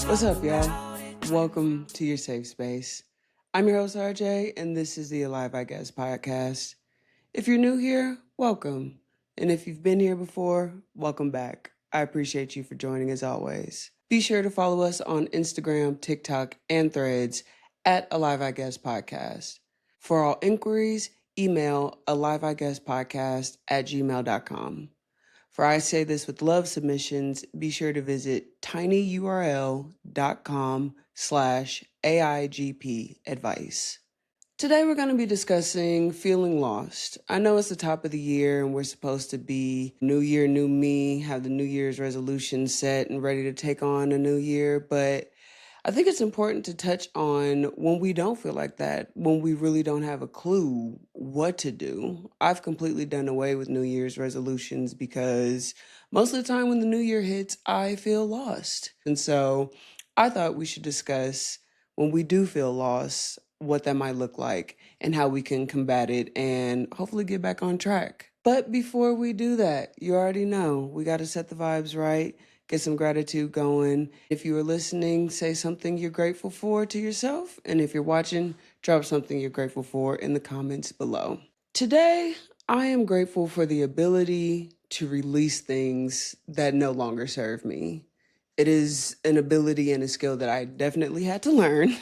What's up, y'all? Welcome to your safe space. I'm your host, RJ, and this is the Alive, I Guess podcast. If you're new here, welcome. And if you've been here before, welcome back. I appreciate you for joining as always. Be sure to follow us on Instagram, TikTok, and Threads at Alive, I Guess podcast. For all inquiries, email aliveiguesspodcast@gmail.com. For I Say This With Love submissions, be sure to visit tinyurl.com/AIGP advice. Today we're going to be discussing feeling lost. I know it's the top of the year and we're supposed to be new year, new me, have the New Year's resolution set and ready to take on a new year, but I think it's important to touch on when we don't feel like that, when we really don't have a clue what to do. I've completely done away with New Year's resolutions because most of the time when the new year hits, I feel lost. And so I thought we should discuss when we do feel lost, what that might look like and how we can combat it and hopefully get back on track. But before we do that, you already know we got to set the vibes right. Get some gratitude going. If you are listening, say something you're grateful for to yourself. And if you're watching, drop something you're grateful for in the comments below. Today, I am grateful for the ability to release things that no longer serve me. It is an ability and a skill that I definitely had to learn.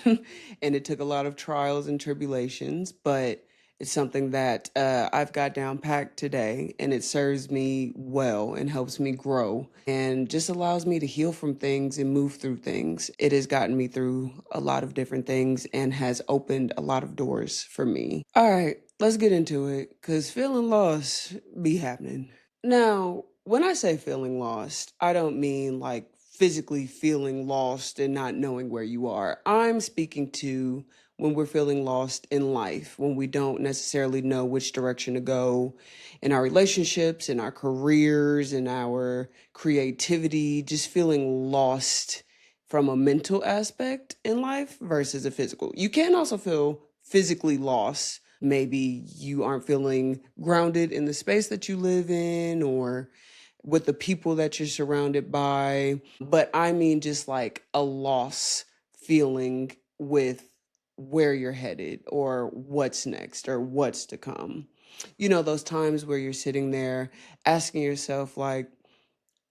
And it took a lot of trials and tribulations, but it's something that I've got down packed today, and it serves me well and helps me grow and just allows me to heal from things and move through things. It has gotten me through a lot of different things and has opened a lot of doors for me. All right, let's get into it because feeling lost be happening. Now, when I say feeling lost, I don't mean like physically feeling lost and not knowing where you are. I'm speaking to when we're feeling lost in life, when we don't necessarily know which direction to go in our relationships, in our careers, in our creativity, just feeling lost from a mental aspect in life versus a physical. You can also feel physically lost. Maybe you aren't feeling grounded in the space that you live in or with the people that you're surrounded by. But I mean, just like a loss feeling with where you're headed or what's next or what's to come. You know, those times where you're sitting there asking yourself, like,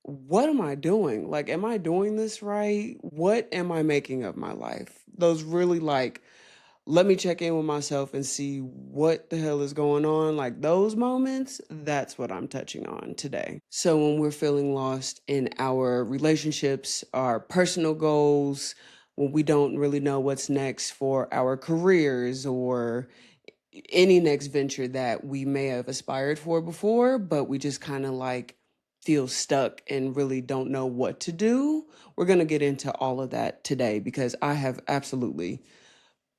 what am I doing? Like, am I doing this right? What am I making of my life? Those really like, let me check in with myself and see what the hell is going on. Like those moments, that's what I'm touching on today. So when we're feeling lost in our relationships, our personal goals, when we don't really know what's next for our careers or any next venture that we may have aspired for before, but we just kind of like feel stuck and really don't know what to do. We're going to get into all of that today because I have absolutely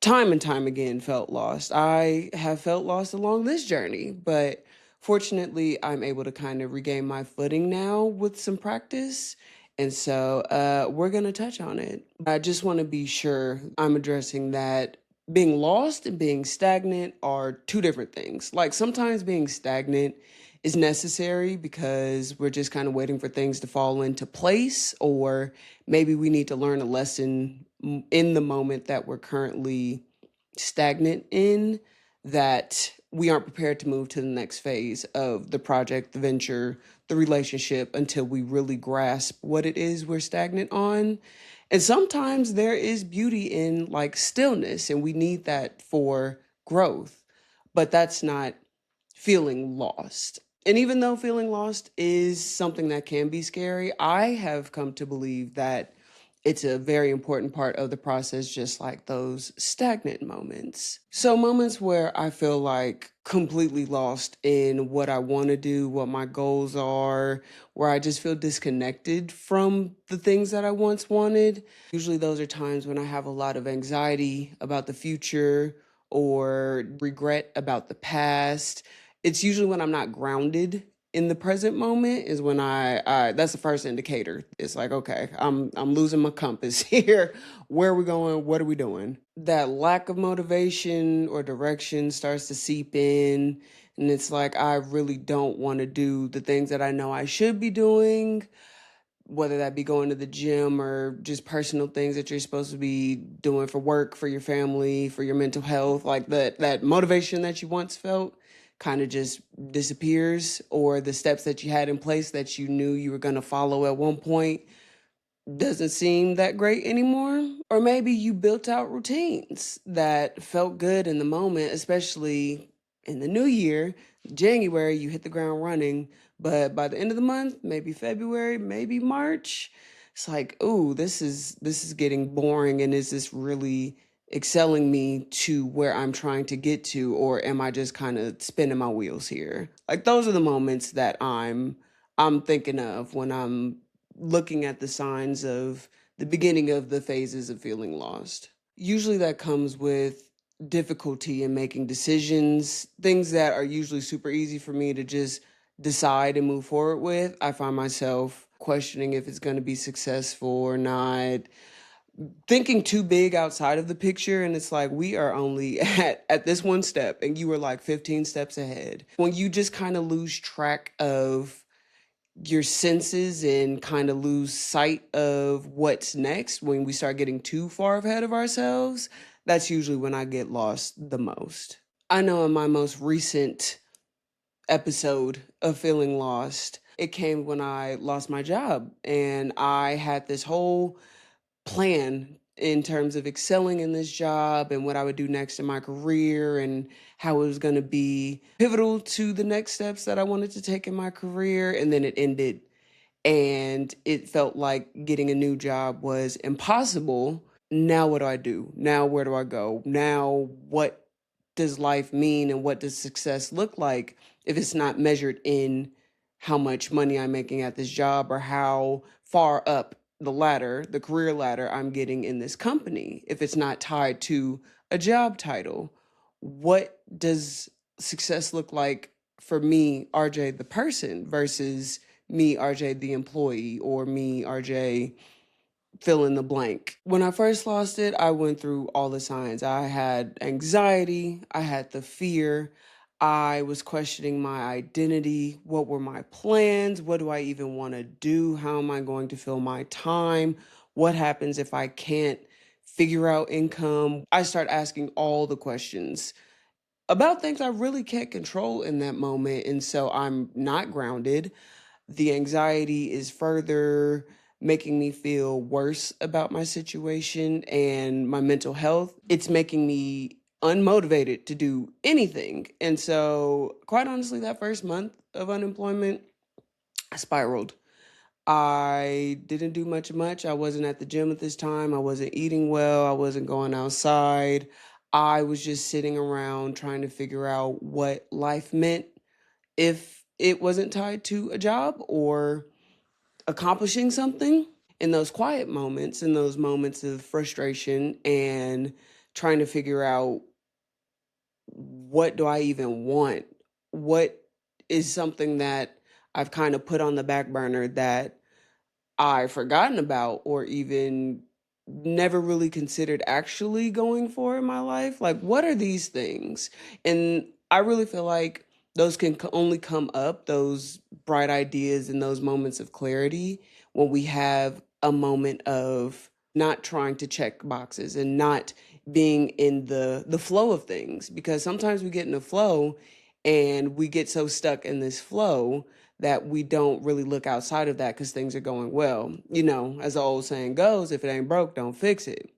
time and time again felt lost. I have felt lost along this journey, but fortunately, I'm able to kind of regain my footing now with some practice. And so we're going to touch on it. I just want to be sure I'm addressing that being lost and being stagnant are two different things. Like sometimes being stagnant is necessary because we're just kind of waiting for things to fall into place, or maybe we need to learn a lesson in the moment that we're currently stagnant in, that we aren't prepared to move to the next phase of the project, the venture, the relationship until we really grasp what it is we're stagnant on. And sometimes there is beauty in like stillness, and we need that for growth, but that's not feeling lost. And even though feeling lost is something that can be scary, I have come to believe that it's a very important part of the process, just like those stagnant moments. So moments where I feel like completely lost in what I want to do, what my goals are, where I just feel disconnected from the things that I once wanted. Usually those are times when I have a lot of anxiety about the future or regret about the past. It's usually when I'm not grounded in the present moment is when I that's the first indicator. It's like, okay, I'm losing my compass here. Where are we going? What are we doing? That lack of motivation or direction starts to seep in, and it's like I really don't want to do the things that I know I should be doing. whether that be going to the gym or just personal things that you're supposed to be doing for work, for your family, for your mental health, like that motivation that you once felt kind of just disappears, or the steps that you had in place that you knew you were going to follow at one point doesn't seem that great anymore. Or maybe you built out routines that felt good in the moment, especially in the new year. January, you hit the ground running, but by the end of the month, maybe February, maybe March, it's like, ooh, this is getting boring, and is this really excelling me to where I'm trying to get to, or am I just kind of spinning my wheels here? Like those are the moments that I'm thinking of when I'm looking at the signs of the beginning of the phases of feeling lost. Usually that comes with difficulty in making decisions, things that are usually super easy for me to just decide and move forward with. I find myself questioning if it's going to be successful or not, thinking too big outside of the picture, and it's like we are only at this one step and you were like 15 steps ahead. When you just kind of lose track of your senses and kind of lose sight of what's next, when we start getting too far ahead of ourselves, that's usually when I get lost the most. I know in my most recent episode of feeling lost, it came when I lost my job, and I had this whole plan in terms of excelling in this job and what I would do next in my career and how it was going to be pivotal to the next steps that I wanted to take in my career. And then it ended, and it felt like getting a new job was impossible. Now, what do I do? Now, where do I go? Now, what does life mean, and what does success look like if it's not measured in how much money I'm making at this job, or how far up the ladder, the career ladder, I'm getting in this company? If it's not tied to a job title, what does success look like for me, RJ, the person, versus me, RJ, the employee, or me, RJ, fill in the blank? When I first lost it, I went through all the signs. I had anxiety, I had the fear, I was questioning my identity. What were my plans? What do I even want to do? How am I going to fill my time? What happens if I can't figure out income? I start asking all the questions about things I really can't control in that moment. And so I'm not grounded. The anxiety is further making me feel worse about my situation and my mental health. It's making me unmotivated to do anything. And so, quite honestly, that first month of unemployment, I spiraled. I didn't do much. I wasn't at the gym at this time. I wasn't eating well. I wasn't going outside. I was just sitting around trying to figure out what life meant if it wasn't tied to a job or accomplishing something. In those quiet moments, in those moments of frustration and trying to figure out, what do I even want? What is something that I've kind of put on the back burner that I've forgotten about, or even never really considered actually going for in my life? Like, what are these things? And I really feel like those can only come up, those bright ideas and those moments of clarity, when we have a moment of not trying to check boxes and not being in the flow of things. Because sometimes we get in the flow and we get so stuck in this flow that we don't really look outside of that because things are going well. You know, as the old saying goes, if it ain't broke, don't fix it.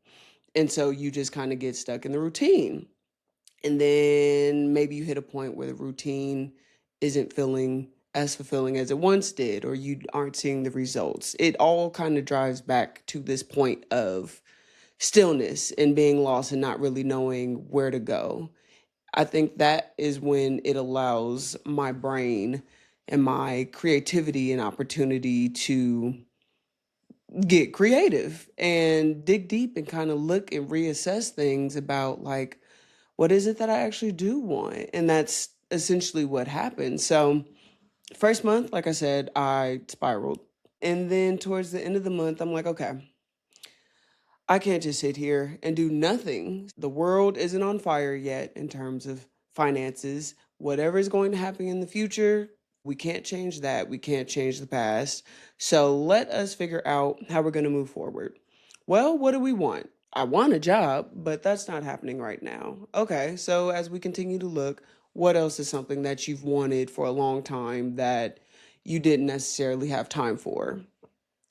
And so you just kind of get stuck in the routine. And then maybe you hit a point where the routine isn't feeling as fulfilling as it once did, or you aren't seeing the results. It all kind of drives back to this point of stillness and being lost and not really knowing where to go. I think that is when it allows my brain and my creativity an opportunity to get creative and dig deep and kind of look and reassess things about, like, what is it that I actually do want? And that's essentially what happened. So, first month, like I said, I spiraled. And then towards the end of the month, I'm like, okay, I can't just sit here and do nothing. The world isn't on fire yet in terms of finances. Whatever is going to happen in the future, We can't change that. We can't change the past. So let us figure out how we're going to move forward. Well, what do we want? I want a job, but that's not happening right now. Okay, so as we continue to look, what else is something that you've wanted for a long time that you didn't necessarily have time for?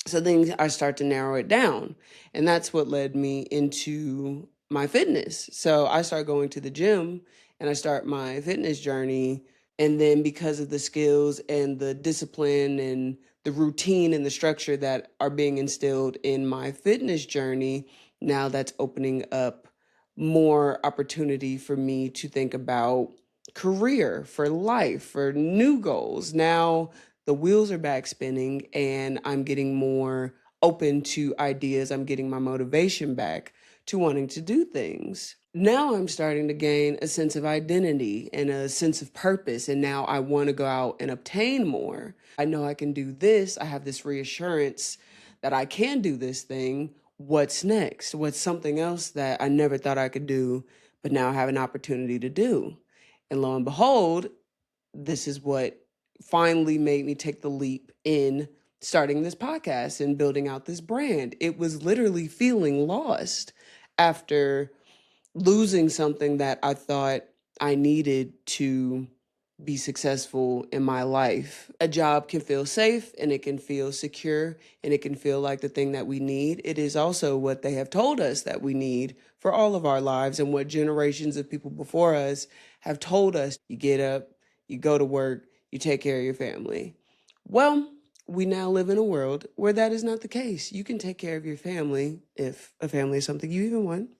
So then I start to narrow it down. And that's what led me into my fitness. So I start going to the gym and I start my fitness journey. And then because of the skills and the discipline and the routine and the structure that are being instilled in my fitness journey, now that's opening up more opportunity for me to think about career, for life, for new goals. Now the wheels are back spinning and I'm getting more open to ideas. I'm getting my motivation back to wanting to do things. Now I'm starting to gain a sense of identity and a sense of purpose. And now I want to go out and obtain more. I know I can do this. I have this reassurance that I can do this thing. What's next? What's something else that I never thought I could do, but now I have an opportunity to do? And lo and behold, this is what finally made me take the leap in starting this podcast and building out this brand. It was literally feeling lost after losing something that I thought I needed to be successful in my life. A job can feel safe and it can feel secure and it can feel like the thing that we need. It is also what they have told us that we need for all of our lives and what generations of people before us have told us. You get up, you go to work, you take care of your family. Well, we now live in a world where that is not the case. You can take care of your family if a family is something you even want.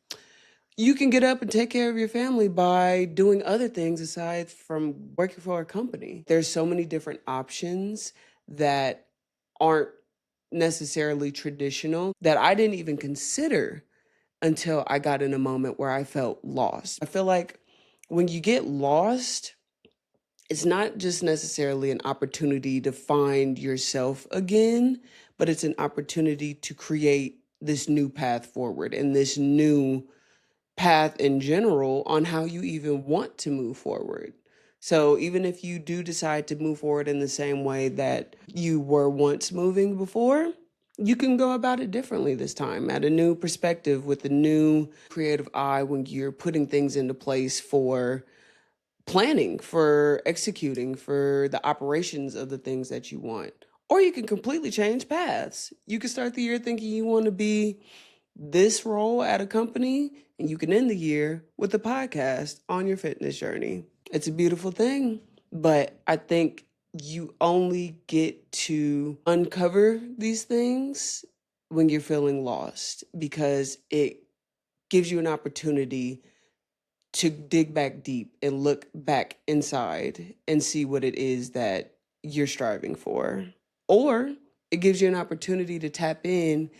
You can get up and take care of your family by doing other things aside from working for a company. There's so many different options that aren't necessarily traditional that I didn't even consider until I got in a moment where I felt lost. I feel like when you get lost, it's not just necessarily an opportunity to find yourself again, but it's an opportunity to create this new path forward and this new path in general on how you even want to move forward. So even if you do decide to move forward in the same way that you were once moving before, you can go about it differently this time at a new perspective with a new creative eye when you're putting things into place for planning, for executing, for the operations of the things that you want. Or you can completely change paths. You can start the year thinking you want to be this role at a company, and you can end the year with a podcast on your fitness journey. It's a beautiful thing, but I think you only get to uncover these things when you're feeling lost because it gives you an opportunity to dig back deep and look back inside and see what it is that you're striving for. Or it gives you an opportunity to tap in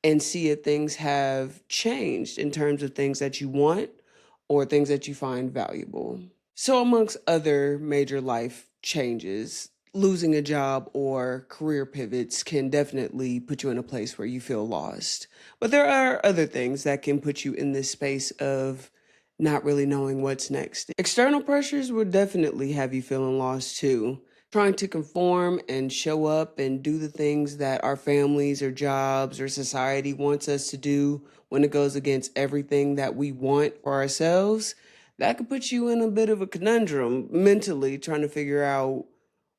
and see if things have changed in terms of things that you want or things that you find valuable. So, amongst other major life changes, losing a job or career pivots can definitely put you in a place where you feel lost. But there are other things that can put you in this space of not really knowing what's next. External pressures will definitely have you feeling lost too. Trying to conform and show up and do the things that our families or jobs or society wants us to do when it goes against everything that we want for ourselves, that could put you in a bit of a conundrum mentally trying to figure out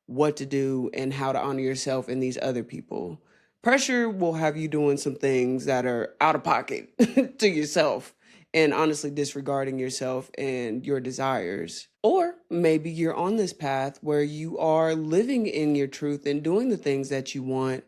what to do and how to honor yourself and these other people. Pressure will have you doing some things that are out of pocket to yourself and honestly disregarding yourself and your desires. Or maybe you're on this path where you are living in your truth and doing the things that you want,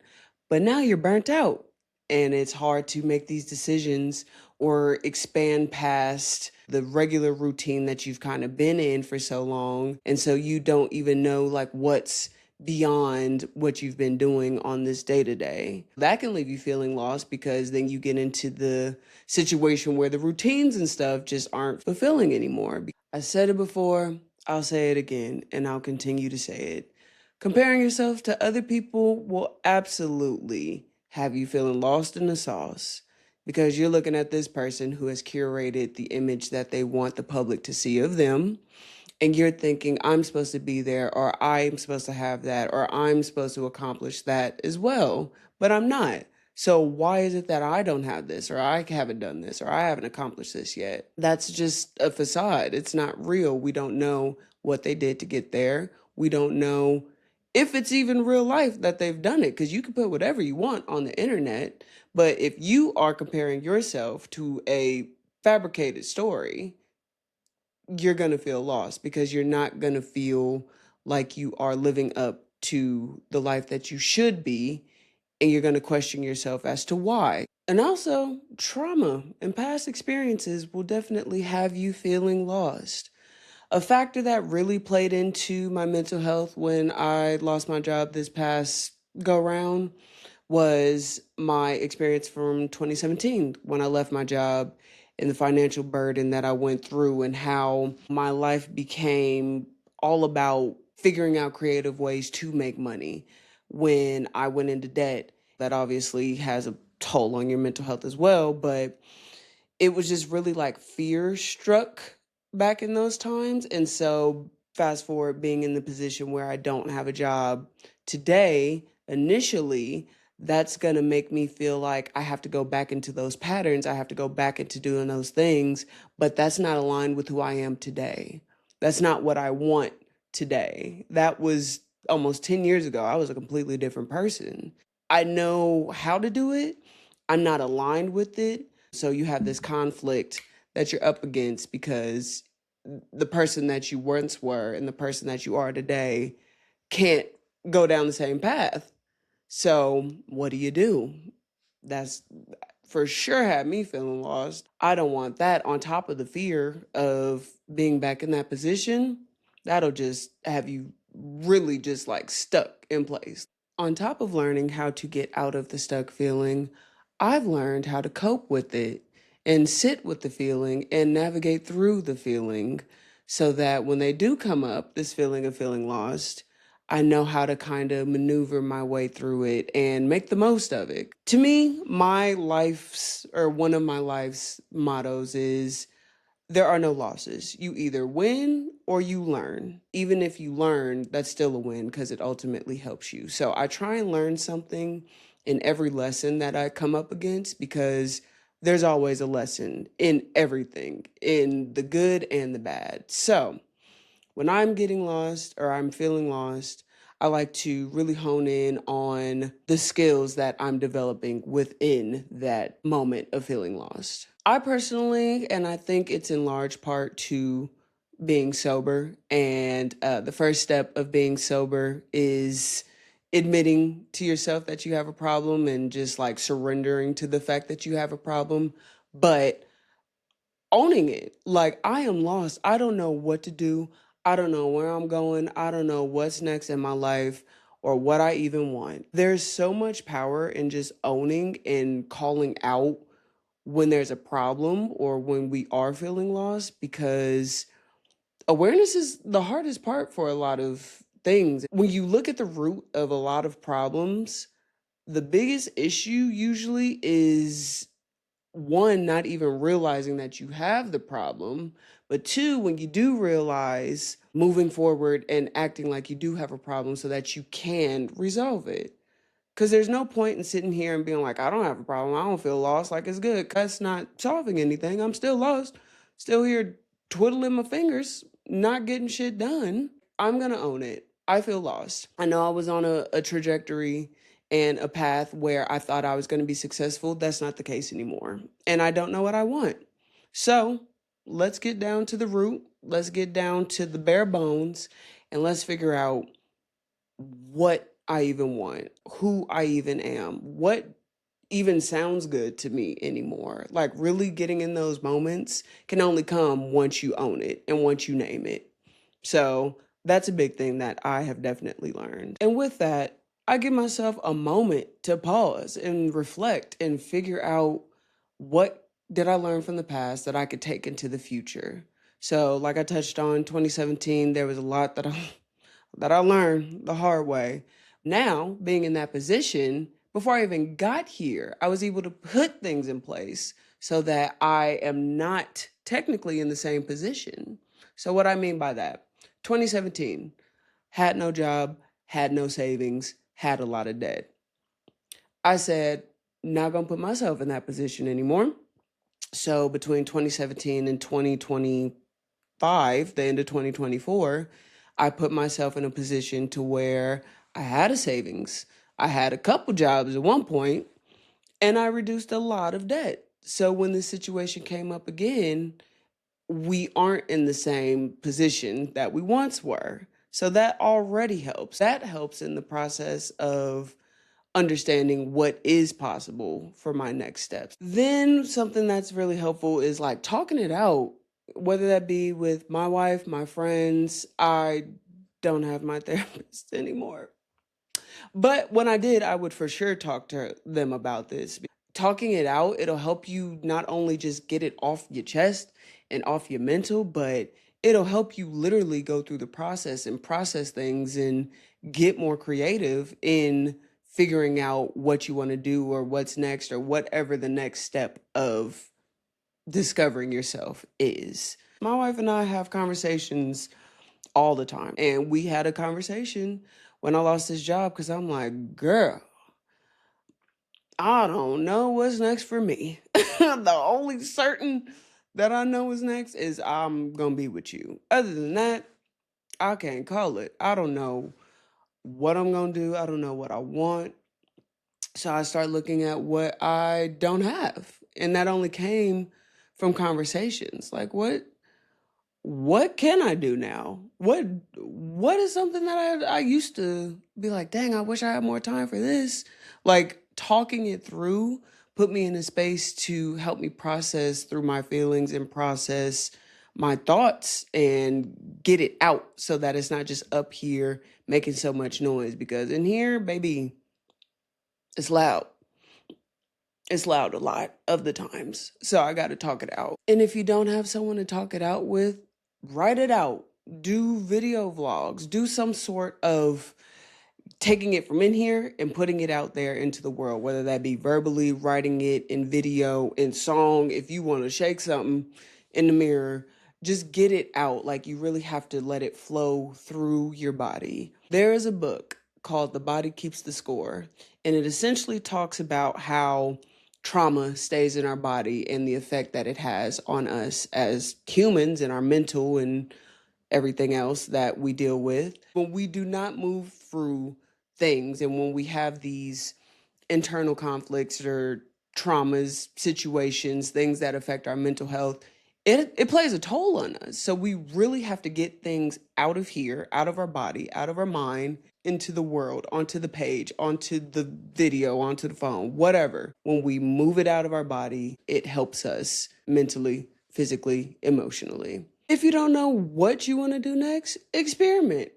but now you're burnt out and it's hard to make these decisions or expand past the regular routine that you've kind of been in for so long. And so you don't even know like what's beyond what you've been doing on this day to day. That can leave you feeling lost because then you get into the situation where the routines and stuff just aren't fulfilling anymore. I said it before, I'll say it again, and I'll continue to say it. Comparing yourself to other people will absolutely have you feeling lost in the sauce because you're looking at this person who has curated the image that they want the public to see of them. and you're thinking, I'm supposed to be there, or I'm supposed to have that, or I'm supposed to accomplish that as well, but I'm not. So why is it that I don't have this, or I haven't done this, or I haven't accomplished this yet? That's just a facade. It's not real. We don't know what they did to get there. We don't know if it's even real life that they've done it, because you can put whatever you want on the internet. But if you are comparing yourself to a fabricated story, you're going to feel lost because you're not going to feel like you are living up to the life that you should be. And you're going to question yourself as to why. And also, trauma and past experiences will definitely have you feeling lost. A factor that really played into my mental health when I lost my job this past go round was my experience from 2017 when I left my job, and the financial burden that I went through, and how my life became all about figuring out creative ways to make money when I went into debt. That obviously has a toll on your mental health as well, but it was just really like fear struck back in those times. And so, fast forward, being in the position where I don't have a job today, initially, that's going to make me feel like I have to go back into those patterns. I have to go back into doing those things, but that's not aligned with who I am today. That's not what I want today. That was almost 10 years ago. I was a completely different person. I know how to do it. I'm not aligned with it. So you have this conflict that you're up against because the person that you once were and the person that you are today can't go down the same path. So what do? That's for sure had me feeling lost. I don't want that on top of the fear of being back in that position. That'll just have you really just like stuck in place. On top of learning how to get out of the stuck feeling, I've learned how to cope with it and sit with the feeling and navigate through the feeling so that when they do come up, this feeling of feeling lost, I know how to kind of maneuver my way through it and make the most of it. To me, my life's or one of my life's mottos is there are no losses. You either win or you learn. Even if you learn, that's still a win because it ultimately helps you. So I try and learn something in every lesson that I come up against because there's always a lesson in everything, in the good and the bad. So when I'm getting lost or I'm feeling lost, I like to really hone in on the skills that I'm developing within that moment of feeling lost. I personally, and I think it's in large part to being sober, and the first step of being sober is admitting to yourself that you have a problem and just like surrendering to the fact that you have a problem. But owning it. Like, I am lost. I don't know what to do. I don't know where I'm going. I don't know what's next in my life or what I even want. There's so much power in just owning and calling out when there's a problem or when we are feeling lost, because awareness is the hardest part for a lot of things. When you look at the root of a lot of problems, the biggest issue usually is one, not even realizing that you have the problem, but two, when you do realize, moving forward and acting like you do have a problem so that you can resolve it. Because there's no point in sitting here and being like, I don't have a problem. I don't feel lost. Like, it's good. That's not solving anything. I'm still lost. Still here twiddling my fingers, not getting shit done. I'm going to own it. I feel lost. I know I was on a trajectory and a path where I thought I was going to be successful. That's not the case anymore. And I don't know what I want. So let's get down to the root. Let's get down to the bare bones and let's figure out what I even want, who I even am, what even sounds good to me anymore. Like, really getting in those moments can only come once you own it and once you name it. So that's a big thing that I have definitely learned. And with that, I give myself a moment to pause and reflect and figure out what did I learn from the past that I could take into the future. So, like I touched on, 2017, there was a lot that I learned the hard way. Now, being in that position, before I even got here, I was able to put things in place so that I am not technically in the same position. So, what I mean by that, 2017, had no job, had no savings, had a lot of debt. I said, not gonna put myself in that position anymore. So between 2017 and 2025, the end of 2024, I put myself in a position to where I had a savings. I had a couple jobs at one point, and I reduced a lot of debt. So when the situation came up again, we aren't in the same position that we once were. So that already helps. That helps in the process of understanding what is possible for my next steps. Then something that's really helpful is like talking it out, whether that be with my wife, my friends. I don't have my therapist anymore. But when I did, I would for sure talk to them about this. Talking it out, it'll help you not only just get it off your chest and off your mental, but it'll help you literally go through the process and process things and get more creative in figuring out what you want to do or what's next or whatever the next step of discovering yourself is. My wife and I have conversations all the time. And we had a conversation when I lost this job because I'm like, girl, I don't know what's next for me. The only certain that I know is next is I'm going to be with you. Other than that, I can't call it. I don't know what I'm going to do. I don't know what I want. So I start looking at what I don't have. And that only came from conversations. Like, what can I do now? What is something that I used to be like, dang, I wish I had more time for this. Like talking it through put me in a space to help me process through my feelings and process my thoughts and get it out so that it's not just up here making so much noise. Because in here, baby, it's loud. It's loud a lot of the times. So I got to talk it out. And if you don't have someone to talk it out with, write it out. Do video vlogs. Do some sort of taking it from in here and putting it out there into the world, whether that be verbally, writing it in video, in song. If you want to shake something in the mirror, just get it out. Like you really have to let it flow through your body. There is a book called The Body Keeps the Score, and it essentially talks about how trauma stays in our body and the effect that it has on us as humans and our mental and everything else that we deal with. When we do not move through things and when we have these internal conflicts or traumas, situations, things that affect our mental health, it plays a toll on us. So we really have to get things out of here, out of our body, out of our mind, into the world, onto the page, onto the video, onto the phone, whatever. When we move it out of our body, it helps us mentally, physically, emotionally. If you don't know what you want to do next, experiment.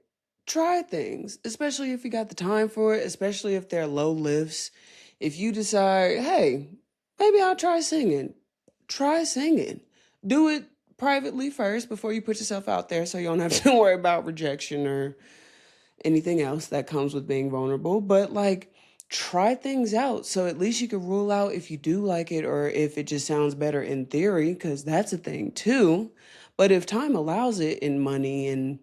Try things, especially if you got the time for it, especially if they're low lifts. If you decide, hey, maybe I'll try singing, try singing. Do it privately first before you put yourself out there so you don't have to worry about rejection or anything else that comes with being vulnerable. But like, try things out so at least you can rule out if you do like it or if it just sounds better in theory, because that's a thing too. But if time allows it and money and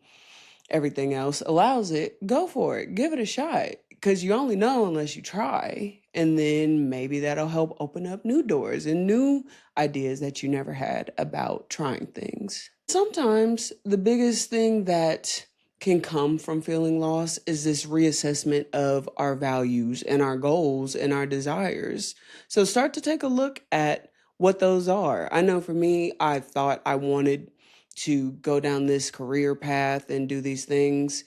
everything else allows it, go for it. Give it a shot because you only know unless you try. And then maybe that'll help open up new doors and new ideas that you never had about trying things. Sometimes the biggest thing that can come from feeling lost is this reassessment of our values and our goals and our desires. So start to take a look at what those are. I know for me, I thought I wanted to go down this career path and do these things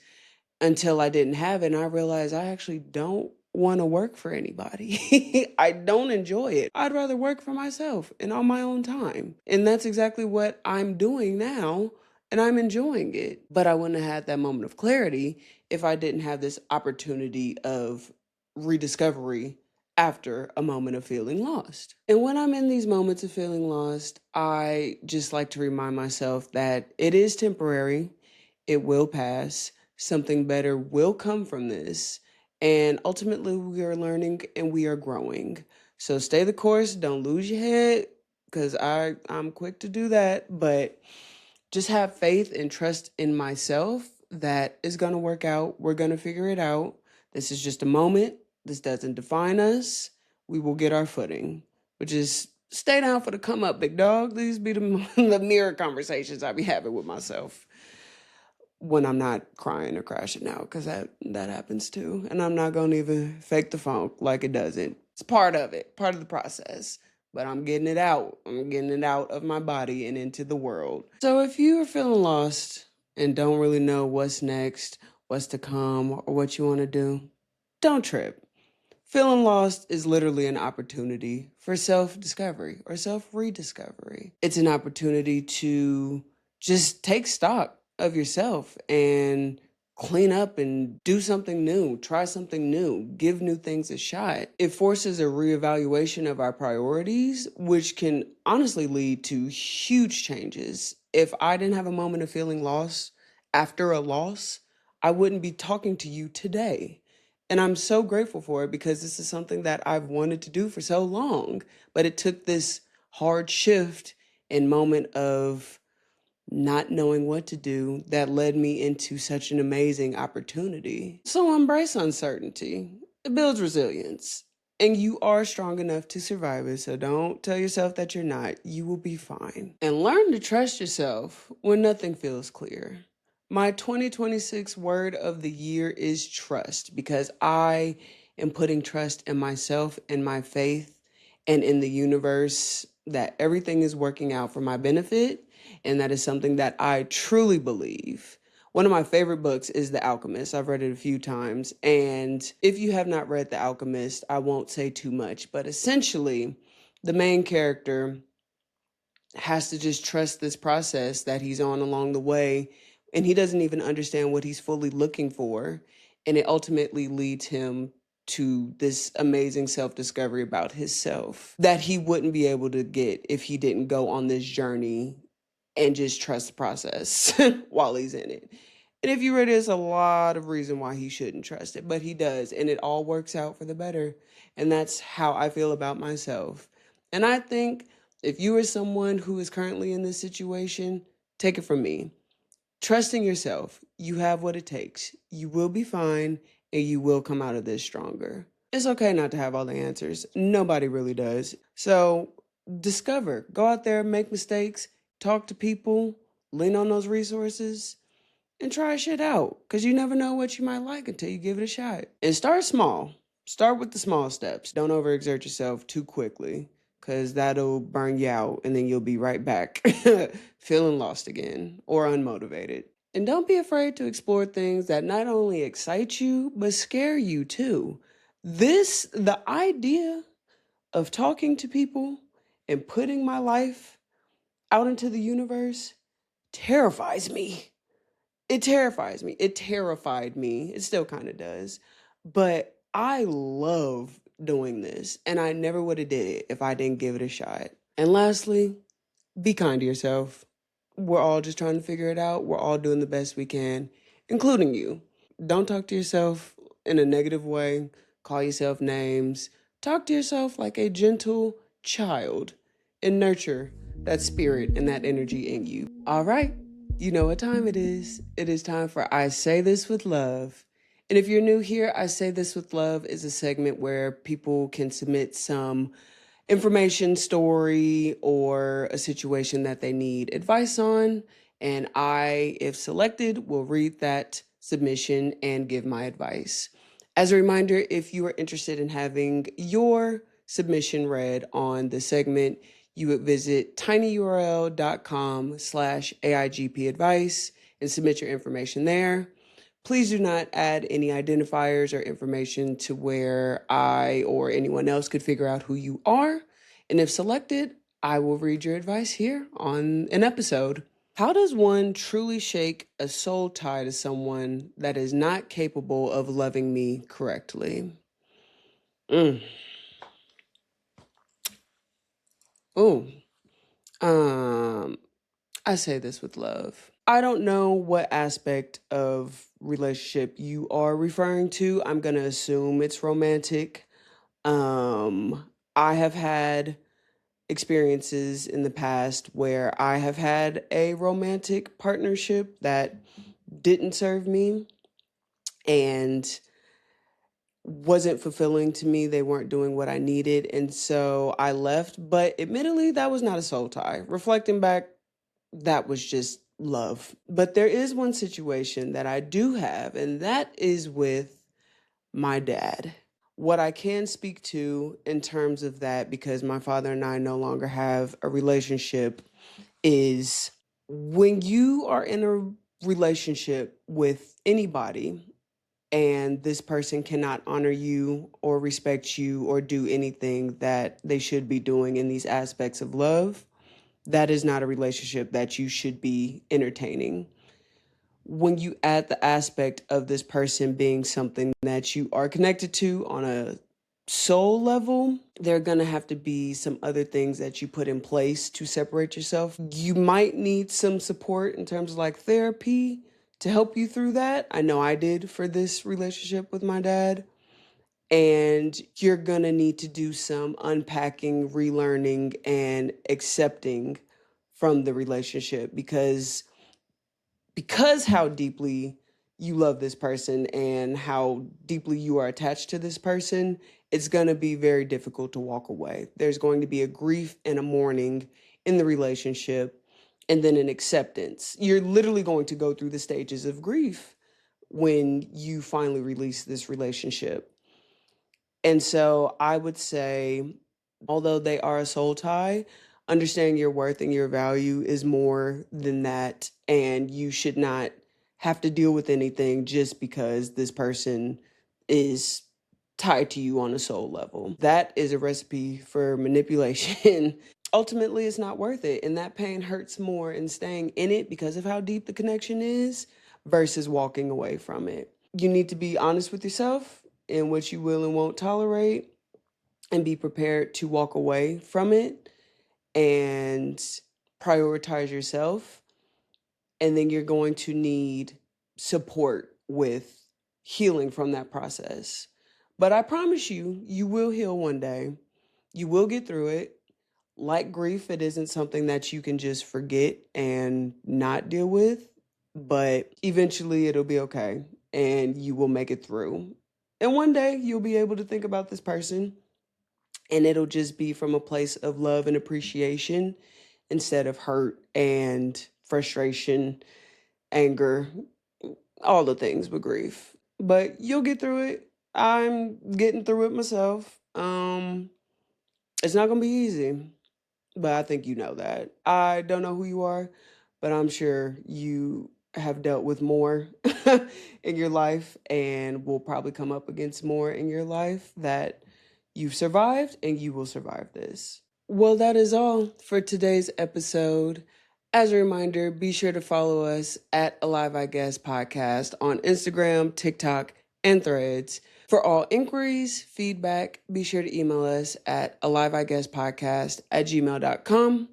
until I didn't have it. And I realized I actually don't want to work for anybody. I don't enjoy it. I'd rather work for myself and on my own time. And that's exactly what I'm doing now. And I'm enjoying it. But I wouldn't have had that moment of clarity if I didn't have this opportunity of rediscovery after a moment of feeling lost. And when I'm in these moments of feeling lost, I just like to remind myself that it is temporary, it will pass, something better will come from this, and ultimately we are learning and we are growing. So stay the course, don't lose your head, because I'm quick to do that, but just have faith and trust in myself that it's going to work out. We're going to figure it out. This is just a moment. This doesn't define us. We will get our footing, which is stay down for the come up, big dog. These be the mirror conversations I be having with myself when I'm not crying or crashing out, because that happens too. And I'm not going to even fake the funk like it doesn't. It's part of it, part of the process. But I'm getting it out. I'm getting it out of my body and into the world. So if you are feeling lost and don't really know what's next, what's to come, or what you want to do, don't trip. Feeling lost is literally an opportunity for self-discovery or self-rediscovery. It's an opportunity to just take stock of yourself and clean up and do something new, try something new, give new things a shot. It forces a reevaluation of our priorities, which can honestly lead to huge changes. If I didn't have a moment of feeling lost after a loss, I wouldn't be talking to you today. And I'm so grateful for it because this is something that I've wanted to do for so long. But it took this hard shift and moment of not knowing what to do that led me into such an amazing opportunity. So embrace uncertainty. It builds resilience. And you are strong enough to survive it. So don't tell yourself that you're not. You will be fine. And learn to trust yourself when nothing feels clear. My 2026 word of the year is trust, because I am putting trust in myself and my faith and in the universe that everything is working out for my benefit. And that is something that I truly believe. One of my favorite books is The Alchemist. I've read it a few times. And if you have not read The Alchemist, I won't say too much. But essentially, the main character has to just trust this process that he's on along the way. And he doesn't even understand what he's fully looking for. And it ultimately leads him to this amazing self-discovery about himself that he wouldn't be able to get if he didn't go on this journey and just trust the process while he's in it. And if you read, there's a lot of reason why he shouldn't trust it, but he does, and it all works out for the better. And that's how I feel about myself. And I think if you are someone who is currently in this situation, take it from me. Trust in yourself. You have what it takes. You will be fine, and you will come out of this stronger. It's okay not to have all the answers. Nobody really does. So discover, go out there, make mistakes, talk to people, lean on those resources, and try shit out. Because you never know what you might like until you give it a shot. And start small. Start with the small steps. Don't overexert yourself too quickly, because that'll burn you out and then you'll be right back feeling lost again or unmotivated. And don't be afraid to explore things that not only excite you, but scare you too. The idea of talking to people and putting my life out into the universe terrifies me. It terrifies me. It terrified me. It still kind of does. But I love doing this, and I never would have did it if I didn't give it a shot. And lastly, be kind to yourself. We're all just trying to figure it out. We're all doing the best we can, including you. Don't talk to yourself in a negative way. Call yourself names. Talk to yourself like a gentle child and nurture that spirit and that energy in you. All right. You know what time it is. It is time for I Say This With Love. And if you're new here, I Say This With Love is a segment where people can submit some information, story, or a situation that they need advice on. And I, if selected, will read that submission and give my advice. As a reminder, if you are interested in having your submission read on the segment, you would visit tinyurl.com/AIGP advice and submit your information there. Please do not add any identifiers or information to where I or anyone else could figure out who you are. And if selected, I will read your advice here on an episode. How does one truly shake a soul tie to someone that is not capable of loving me correctly? Oh, I say this with love. I don't know what aspect of relationship you are referring to. I'm going to assume it's romantic. I have had experiences in the past where I have had a romantic partnership that didn't serve me and wasn't fulfilling to me. They weren't doing what I needed. And so I left. But admittedly, that was not a soul tie. Reflecting back, that was just love. But there is one situation that I do have, and that is with my dad. What I can speak to in terms of that, because my father and I no longer have a relationship, is when you are in a relationship with anybody and this person cannot honor you or respect you or do anything that they should be doing in these aspects of love, that is not a relationship that you should be entertaining. When you add the aspect of this person being something that you are connected to on a soul level, there are going to have to be some other things that you put in place to separate yourself. You might need some support in terms of like therapy to help you through that. I know I did for this relationship with my dad. And you're going to need to do some unpacking, relearning, and accepting from the relationship because how deeply you love this person and how deeply you are attached to this person, it's going to be very difficult to walk away. There's going to be a grief and a mourning in the relationship and then an acceptance. You're literally going to go through the stages of grief when you finally release this relationship. And so I would say, although they are a soul tie, understanding your worth and your value is more than that. And you should not have to deal with anything just because this person is tied to you on a soul level. That is a recipe for manipulation. Ultimately, it's not worth it. And that pain hurts more in staying in it because of how deep the connection is versus walking away from it. You need to be honest with yourself and what you will and won't tolerate and be prepared to walk away from it and prioritize yourself. And then you're going to need support with healing from that process. But I promise you, you will heal one day. You will get through it. Like grief, it isn't something that you can just forget and not deal with, but eventually it'll be okay and you will make it through. And one day you'll be able to think about this person and it'll just be from a place of love and appreciation instead of hurt and frustration, anger, all the things with grief. But you'll get through it. I'm getting through it myself. It's not going to be easy. But I think you know that. I don't know who you are, but I'm sure you have dealt with more in your life and will probably come up against more in your life that you've survived and you will survive this. Well, that is all for today's episode. As a reminder, be sure to follow us at Alive I Guess Podcast on Instagram, TikTok, and Threads. For all inquiries, feedback, be sure to email us at aliveiguesspodcast@gmail.com.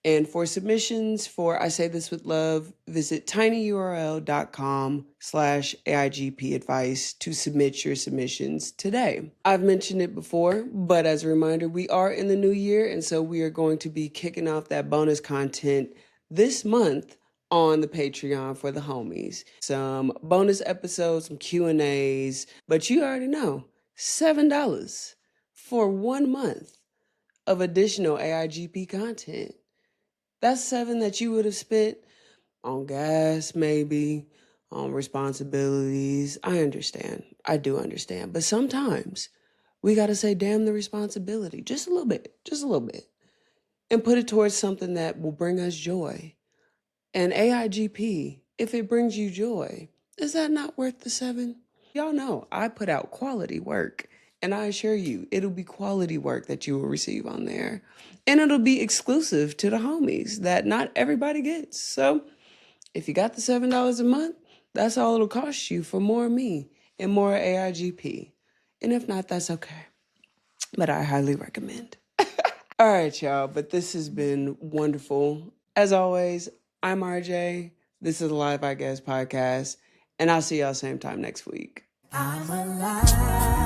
And for submissions for I Say This With Love, visit tinyurl.com/AIGP advice to submit your submissions today. I've mentioned it before, but as a reminder, we are in the new year, and so we are going to be kicking off that bonus content this month on the Patreon for the homies. Some bonus episodes, some Q&As, but you already know, $7 for 1 month of additional AIGP content. That's $7 that you would have spent on gas, maybe, on responsibilities. I understand. I do understand. But sometimes we got to say, damn the responsibility, just a little bit, and put it towards something that will bring us joy. And AIGP, if it brings you joy, is that not worth the $7? Y'all know I put out quality work, and I assure you, it'll be quality work that you will receive on there. And it'll be exclusive to the homies that not everybody gets. So if you got the $7 a month, that's all it'll cost you for more of me and more AIGP. And if not, that's okay. But I highly recommend. All right, y'all, but this has been wonderful. As always, I'm RJ. This is the Live I Guess podcast, and I'll see y'all same time next week. I'm alive.